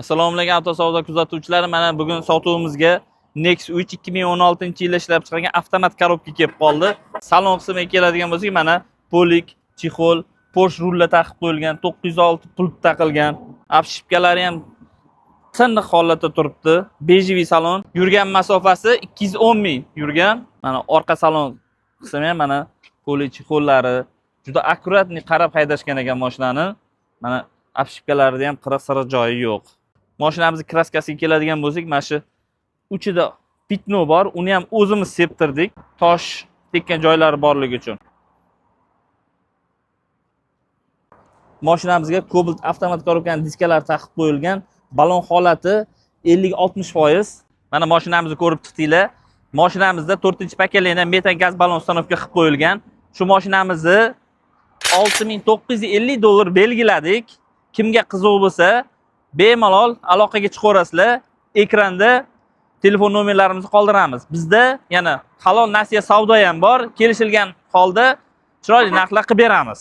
Assalomu alaykum avtosavdo kuzatuvchilari. Mana bugun sotuvimizga Nex 3 2016-yilda ishlab chiqargan avtomat korobka kelib qoldi. Salon qismiga keladigan bo'lsak, mana polik, chexol, Porsche rulla taqib qo'yilgan, 906 pult taqilgan. Shipkalari ham tiniq holatda turibdi. Bejiviy salon. Yurgan masofasi 210 ming yurgan. Mana orqa salon qismi ham mana polik, chexollari juda akkuratni qarab haydashgan ekan mashinani. Mana shipkalarida ham qiriq-siriq joyi yo'q. Mashinamizning kraskasiga keladigan bo'lsak, mana shu uchida pitno bor, uni ham o'zimiz septirdik, tosh tekkan joylari borligi uchun. Mashinamizga Cobalt avtomat korobkaning diskalari taqib qo'yilgan, balon holati 50-60%. Mana mashinamizni ko'rib chiqdinglar. Mashinamizda 4-paketlari metan gaz balon ustanovka qilib qo'yilgan. Shu mashinamizni $6,950 belgiladik. Kimga qiziq bo'lsa, bemalol aloqaga chiqaverasizlar. Ekranda telefon nomerlarimizni qoldiramiz. Bizda yana halol nasiya savdo ham bor. Kelishilgan holda chiroyli narxlar qilib beramiz.